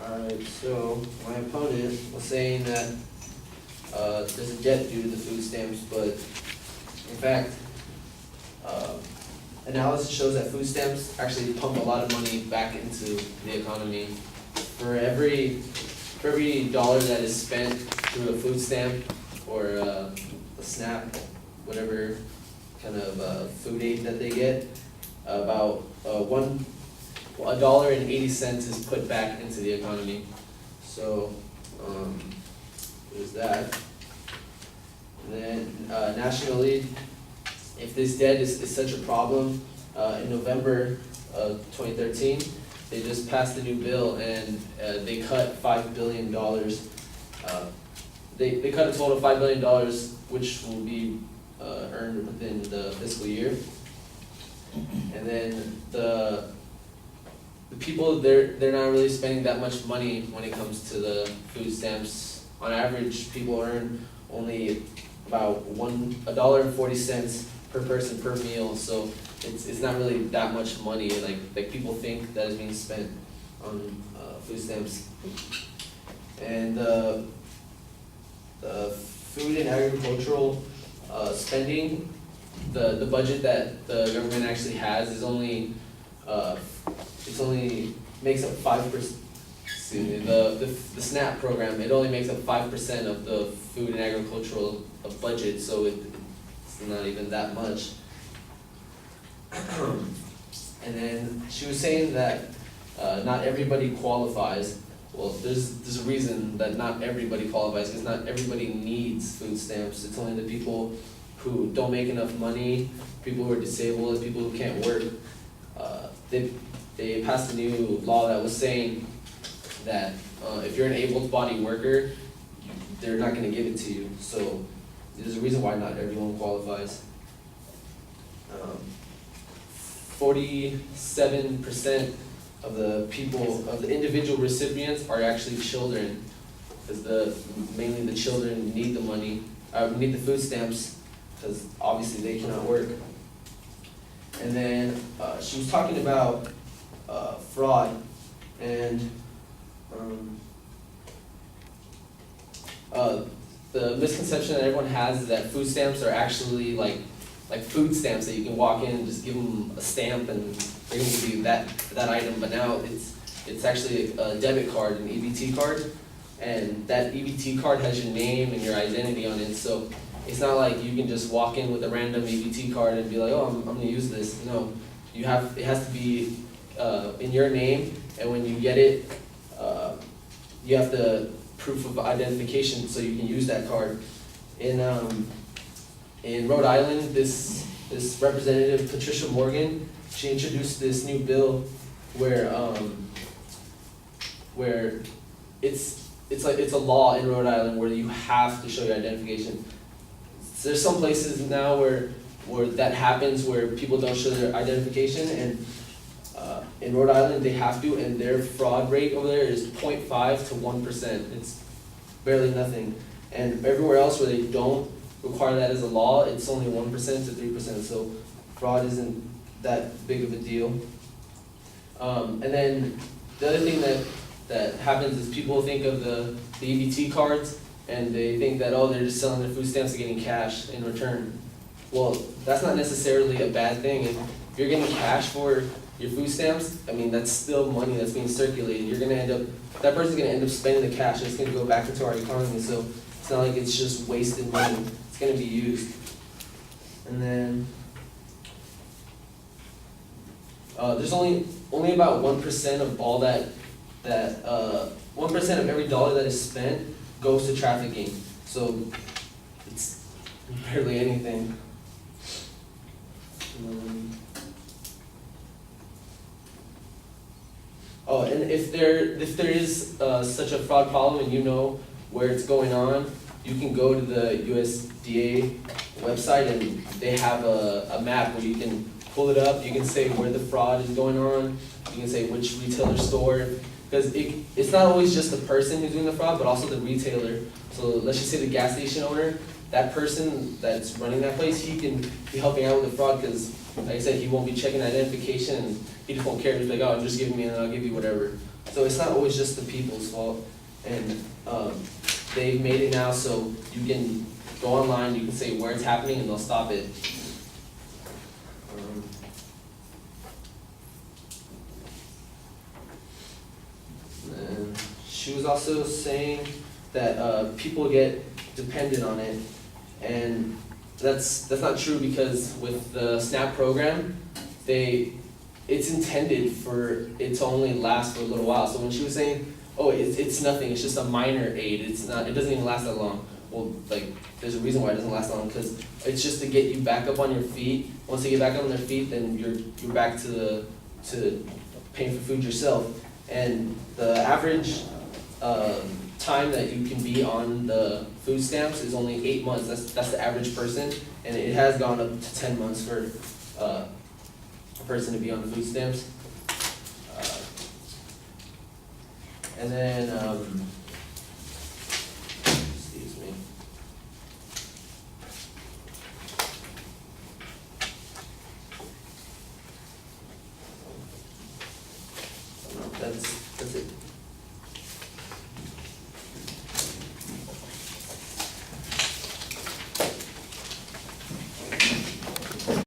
Alright, so my opponent was saying that there's a debt due to the food stamps, but in fact, analysis shows that food stamps actually pump a lot of money back into the economy. For every dollar that is spent through a food stamp or a SNAP, whatever kind of food aid that they get, about $1.80 is put back into the economy. So there's that. And then nationally, if this debt is such a problem, in November of 2013, they just passed a new bill and they cut $5 billion. They cut a total of $5 billion, which will be earned within the fiscal year. And then the people, they're not really spending that much money when it comes to the food stamps. On average, people earn only about $1.40 per person per meal, so it's not really that much money like people think that is being spent on food stamps. And the food and agricultural spending, the budget that the government actually has is only makes up 5%. The SNAP program, it only makes up 5% of the food and agricultural budget, so it's not even that much. And then she was saying that not everybody qualifies. Well, there's a reason that not everybody qualifies, because not everybody needs food stamps. It's only the people who don't make enough money, people who are disabled, people who can't work. They passed a new law that was saying that if you're an able-bodied worker, they're not going to give it to you. So there's a reason why not everyone qualifies. 47% of the people, of the individual recipients, are actually children, because mainly the children need the money, need the food stamps, because obviously they cannot work. And then she was talking about fraud, and the misconception that everyone has is that food stamps are actually like food stamps that you can walk in and just give them a stamp and they're going to give you that item. But now it's actually a debit card, an EBT card, and that EBT card has your name and your identity on it. So it's not like you can just walk in with a random EBT card and be like, oh, I'm going to use this. No, it has to be in your name, and when you get it, you have the proof of identification so you can use that card. In Rhode Island, this representative, Patricia Morgan, she introduced this new bill where it's a law in Rhode Island where you have to show your identification. There's some places now where that happens, where people don't show their identification, and in Rhode Island they have to, and their fraud rate over there is 0.5 to 1%. It's barely nothing. And everywhere else where they don't require that as a law, it's only 1% to 3%. So fraud isn't that big of a deal. And then the other thing that happens is people think of the EBT cards, and they think that, oh, they're just selling their food stamps and getting cash in return. Well, that's not necessarily a bad thing. If you're getting cash for your food stamps, I mean, that's still money that's being circulated. That person's gonna end up spending the cash, and it's gonna go back into our economy. So it's not like it's just wasted money. It's gonna be used. And then there's only about 1% of all that 1% of every dollar that is spent goes to trafficking. So it's barely anything. And if there is such a fraud problem and you know where it's going on, you can go to the USDA website, and they have a map where you can pull it up. You can say where the fraud is going on. You can say which retailer store, because it's not always just the person who's doing the fraud, but also the retailer. So let's just say the gas station owner, that person that's running that place, he can be helping out with the fraud, because like I said, he won't be checking identification, and he just won't care. He's like, oh, just give me and I'll give you whatever. So it's not always just the people's fault, and, they've made it now so you can go online, you can say where it's happening, and they'll stop it. Um, And she was also saying that people get dependent on it, and that's not true because with the SNAP program, it's intended for it to only last for a little while. So when she was saying, oh, it's nothing, it's just a minor aid, it doesn't even last that long. Well, like, there's a reason why it doesn't last long, because it's just to get you back up on your feet. Once they get back on their feet, then you're back to paying for food yourself. And the average time that you can be on the food stamps is only 8 months. That's the average person, and it has gone up to 10 months for a person to be on the food stamps. And then, excuse me. No, that's it.